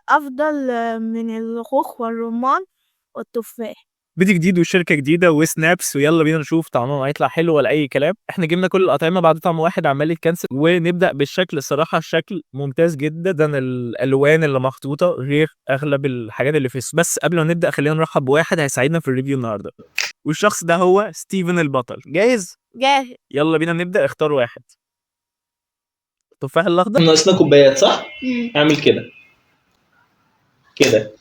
أفضل من الخوخ والرمان والتفاح. فيديو جديد وشركة جديدة وسنابس، ويلا بينا نشوف طعمهم هيطلع حلو ولا أي كلام. احنا جبنا كل الأطعمة بعد طعم واحد عمال يتكنسل، ونبدأ بالشكل. الصراحة الشكل ممتاز جدا، ده الألوان اللي محطوطة غير أغلب الحاجات اللي في بس قبل ما نبدأ خلينا نرحب بواحد هيساعدنا في الريفيو النهاردة، والشخص ده هو ستيفن البطل. جاهز؟ جاهز. يلا بينا نبدأ. اختار واحد. التفاح الأخضر. ناقصنا كوبايات صح؟ اعمل كده كده.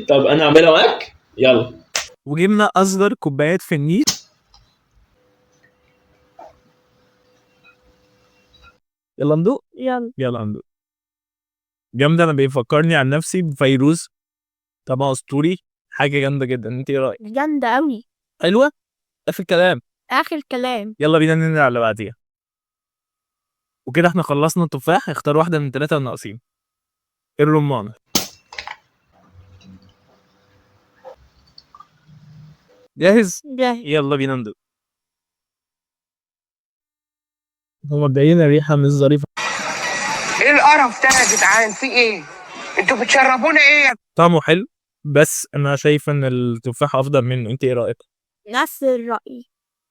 طب انا اعملها معاك، يلا. وجبنا أصغر كوبايات في النيش. يلا ندوق. يلا ندوق. جامدة. أنا بيفكرني عن نفسي بفيروز، طبعا أسطوري، حاجة جامدة جدا. انت ايه رأيك؟ جامدة أوي. حلوة؟ آخر كلام. آخر كلام. يلا بينا ننقل على اللي بعديها. وكده احنا خلصنا التفاح. اختار واحدة من الثلاثة الناقصين. الرمان. جاهز؟ جاهز. يلا بينا ندوق. هو مبدئيا الريحة مش ظريفة. ايه القرف ده يا جدعان؟ في ايه؟ انتوا بتشربونا ايه؟ طعمه حلو، بس انا شايف ان التفاح افضل منه. انت ايه رأيك؟ نفس الرأي.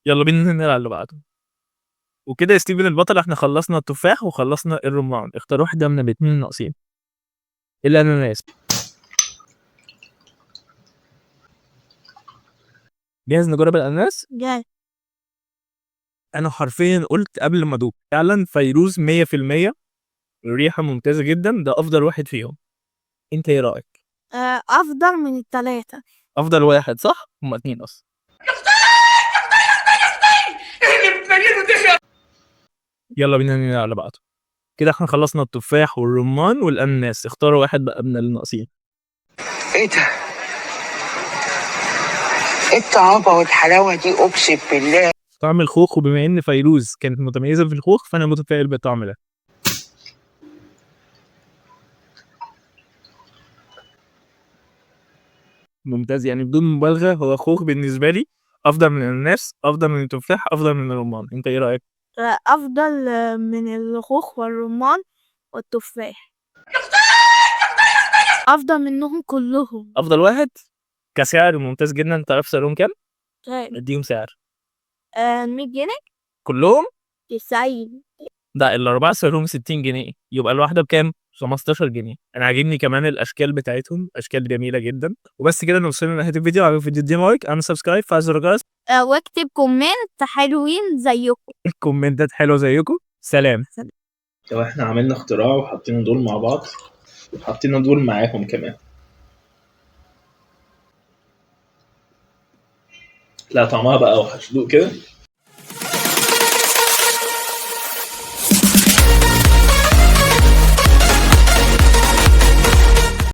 يلا بينا ننقل على اللي بعده. وكده يا ستيفن البطل احنا خلصنا التفاح وخلصنا الرمان. اختار واحدة من الاثنين الناقصين. الاناناس. جاهز نجرب الاناناس؟ جاهز. انا حرفيا قلت قبل ما ادوق فعلا فيروز 100%. الريحة ممتازة جدا، ده افضل واحد فيهم. انت ايه رأيك؟ أفضل من التلاتة. افضل واحد صح؟ هما اتنين اصلا. يلا بينا ننقل على بعضه. كده احنا خلصنا التفاح والرمان والاناناس. اختاروا واحد بقى من الناقصين. ايه ده؟ ايه الطعابة والحلاوة دي؟ اقسم بالله. طعم الخوخ، وبما ان فيروز كانت متميزة في الخوخ فانا متفائل بالطعم ده. ممتاز، يعني بدون مبالغة هو خوخ بالنسبة لي افضل من الاناناس، افضل من التفاح، افضل من الرمان. انت ايه رأيك؟ أفضل من الخوخ والرمان والتفاح. أفضل منهم كلهم. افضل واحد كسعر ممتاز جدا. تعرف سعرهم كام؟ طيب. اديهم سعر. 100 جنيه. كلهم؟ 90. ده الاربعه سعرهم 60 جنيه، يبقى الواحده بكام؟ 15 جنيه. انا عاجبني كمان الاشكال بتاعتهم، اشكال جميله جدا. وبس كده نوصلنا لنهايه الفيديو. عجبك الفيديو دي لايك، اعمل سبسكرايب، فعل زر الجرس. واكتب كومنت حلوين زيكم. الكومنتات حلوه زيكم. سلام. لو احنا عملنا اختراع وحطينا دول مع بعض وحطينا دول معاهم كمان، لا طعمها بقى اوحش. دوق كده.